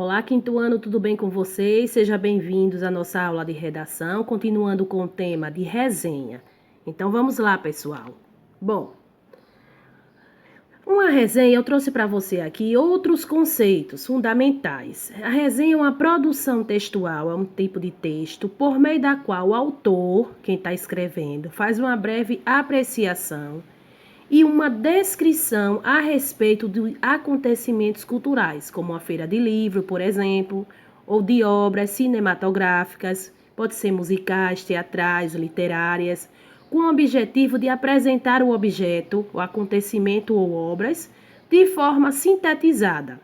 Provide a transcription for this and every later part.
Olá, quinto ano, tudo bem com vocês? Sejam bem-vindos à nossa aula de redação, continuando com o tema de resenha. Então vamos lá, pessoal. Bom, uma resenha eu trouxe para você aqui outros conceitos fundamentais. A resenha é uma produção textual, é um tipo de texto por meio da qual o autor, quem está escrevendo, faz uma breve apreciação e uma descrição a respeito de acontecimentos culturais, como a feira de livro, por exemplo, ou de obras cinematográficas, pode ser musicais, teatrais, literárias, com o objetivo de apresentar o objeto, o acontecimento ou obras de forma sintetizada,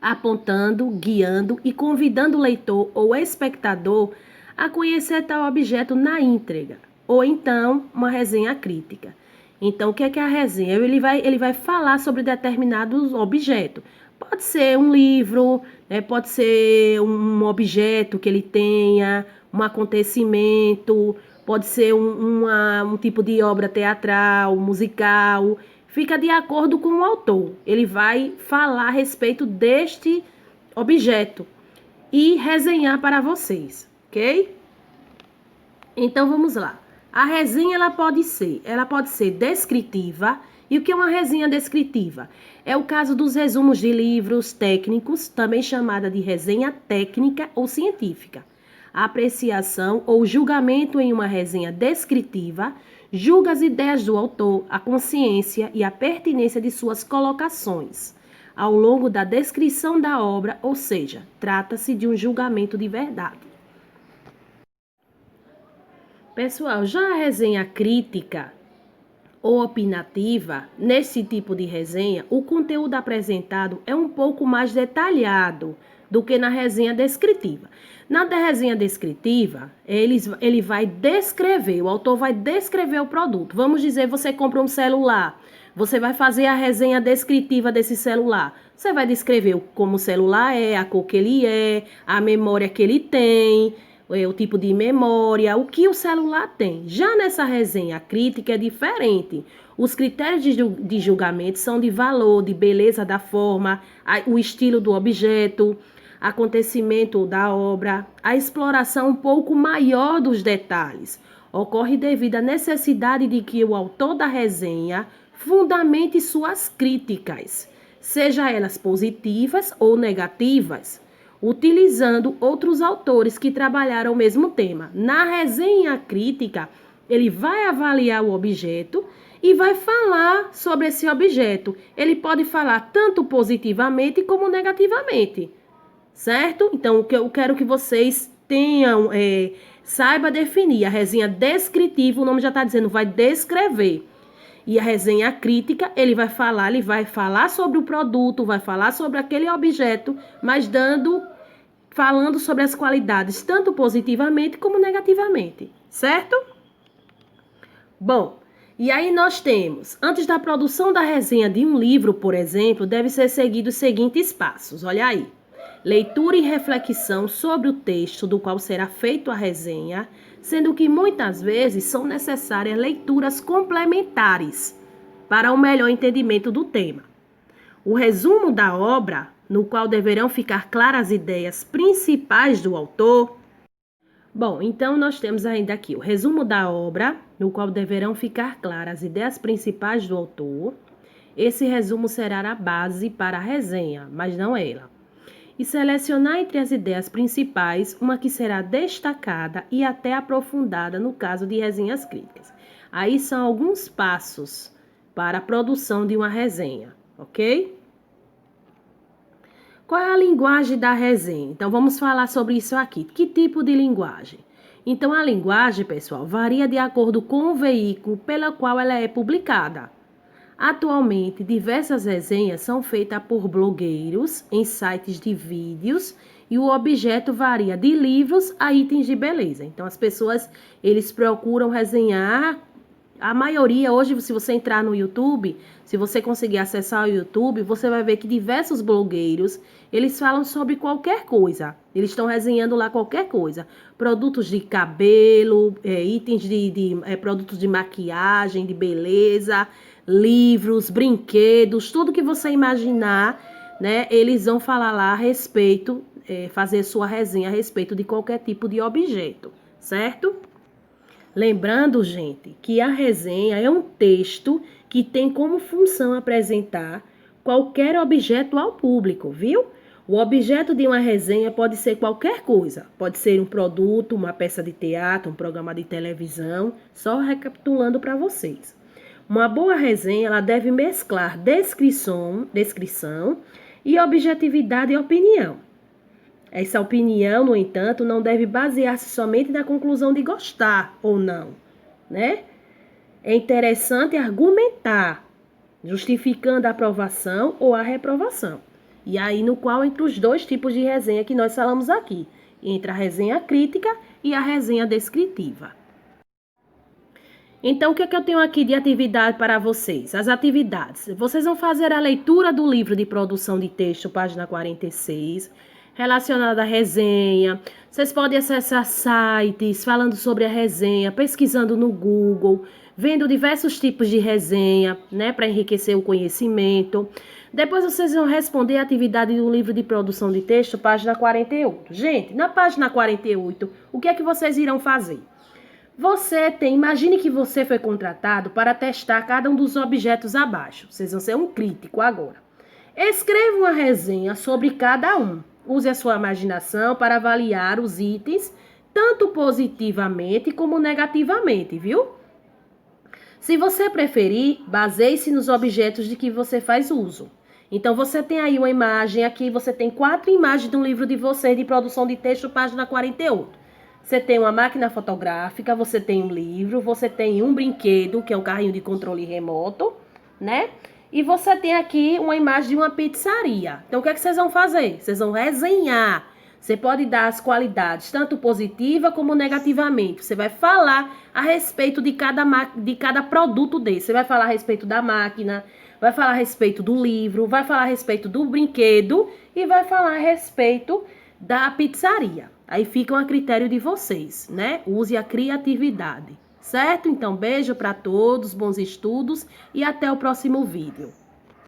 apontando, guiando e convidando o leitor ou espectador a conhecer tal objeto na íntegra, ou então uma resenha crítica. Então, o que é a resenha? Ele vai falar sobre determinado objeto. Pode ser um livro, né? Pode ser um objeto que ele tenha, um acontecimento, pode ser um tipo de obra teatral, musical. Fica de acordo com o autor. Ele vai falar a respeito deste objeto e resenhar para vocês, ok? Então, vamos lá. A resenha ela pode ser descritiva. E o que é uma resenha descritiva? É o caso dos resumos de livros técnicos, também chamada de resenha técnica ou científica. A apreciação ou julgamento em uma resenha descritiva julga as ideias do autor, a consciência e a pertinência de suas colocações ao longo da descrição da obra, ou seja, trata-se de um julgamento de verdade. Pessoal, já a resenha crítica ou opinativa, nesse tipo de resenha, o conteúdo apresentado é um pouco mais detalhado do que na resenha descritiva. Na resenha descritiva, ele vai descrever, o autor vai descrever o produto. Vamos dizer, você compra um celular, você vai fazer a resenha descritiva desse celular. Você vai descrever como o celular é, a cor que ele é, a memória que ele tem, o tipo de memória, o que o celular tem. Já nessa resenha crítica é diferente. Os critérios de julgamento são de valor, de beleza da forma, o estilo do objeto, acontecimento da obra, a exploração um pouco maior dos detalhes. Ocorre devido à necessidade de que o autor da resenha fundamente suas críticas, seja elas positivas ou negativas, utilizando outros autores que trabalharam o mesmo tema. Na resenha crítica, ele vai avaliar o objeto e vai falar sobre esse objeto. Ele pode falar tanto positivamente como negativamente, certo? Então, o que eu quero que vocês tenham, saiba definir. A resenha descritiva, o nome já está dizendo, vai descrever. E a resenha crítica, ele vai falar sobre o produto, vai falar sobre aquele objeto, mas falando sobre as qualidades, tanto positivamente como negativamente, certo? Bom, e aí nós temos, antes da produção da resenha de um livro, por exemplo, deve ser seguido os seguintes passos, olha aí. Leitura e reflexão sobre o texto do qual será feita a resenha, sendo que muitas vezes são necessárias leituras complementares para um melhor entendimento do tema. O resumo da obra, no qual deverão ficar claras as ideias principais do autor. Bom, então nós temos ainda aqui o resumo da obra, no qual deverão ficar claras as ideias principais do autor. Esse resumo será a base para a resenha, mas não ela. E selecionar entre as ideias principais uma que será destacada e até aprofundada no caso de resenhas críticas. Aí são alguns passos para a produção de uma resenha, ok? Qual é a linguagem da resenha? Então, vamos falar sobre isso aqui. Que tipo de linguagem? Então, a linguagem, pessoal, varia de acordo com o veículo pelo qual ela é publicada. Atualmente, diversas resenhas são feitas por blogueiros em sites de vídeos e o objeto varia de livros a itens de beleza. Então, as pessoas, eles procuram resenhar. A maioria, hoje, se você entrar no YouTube, se você conseguir acessar o YouTube, você vai ver que diversos blogueiros, eles falam sobre qualquer coisa. Eles estão resenhando lá qualquer coisa. Produtos de cabelo, itens produtos de maquiagem, de beleza, livros, brinquedos, tudo que você imaginar, né, eles vão falar lá a respeito, fazer sua resenha a respeito de qualquer tipo de objeto, certo? Lembrando, gente, que a resenha é um texto que tem como função apresentar qualquer objeto ao público, viu? O objeto de uma resenha pode ser qualquer coisa. Pode ser um produto, uma peça de teatro, um programa de televisão. Só recapitulando para vocês. Uma boa resenha ela deve mesclar descrição e objetividade e opinião. Essa opinião, no entanto, não deve basear-se somente na conclusão de gostar ou não, né? É interessante argumentar, justificando a aprovação ou a reprovação. E aí, no qual entre os dois tipos de resenha que nós falamos aqui, entre a resenha crítica e a resenha descritiva. Então, o que é que eu tenho aqui de atividade para vocês? As atividades. Vocês vão fazer a leitura do livro de produção de texto, página 46, relacionada à resenha. Vocês podem acessar sites falando sobre a resenha, pesquisando no Google, vendo diversos tipos de resenha, né, para enriquecer o conhecimento. Depois vocês vão responder a atividade do livro de produção de texto, página 48. Gente, na página 48, o que é que vocês irão fazer? Imagine que você foi contratado para testar cada um dos objetos abaixo. Vocês vão ser um crítico agora. Escreva uma resenha sobre cada um. Use a sua imaginação para avaliar os itens, tanto positivamente como negativamente, viu? Se você preferir, baseie-se nos objetos de que você faz uso. Então, você tem aí uma imagem, aqui você tem 4 imagens de um livro de vocês de produção de texto, página 48. Você tem uma máquina fotográfica, você tem um livro, você tem um brinquedo, que é um carrinho de controle remoto, né? E você tem aqui uma imagem de uma pizzaria. Então, o que é que vocês vão fazer? Vocês vão resenhar. Você pode dar as qualidades, tanto positiva como negativamente. Você vai falar a respeito de cada produto desse. Você vai falar a respeito da máquina, vai falar a respeito do livro, vai falar a respeito do brinquedo e vai falar a respeito da pizzaria. Aí fica a critério de vocês, né? Use a criatividade. Certo? Então, beijo para todos, bons estudos e até o próximo vídeo.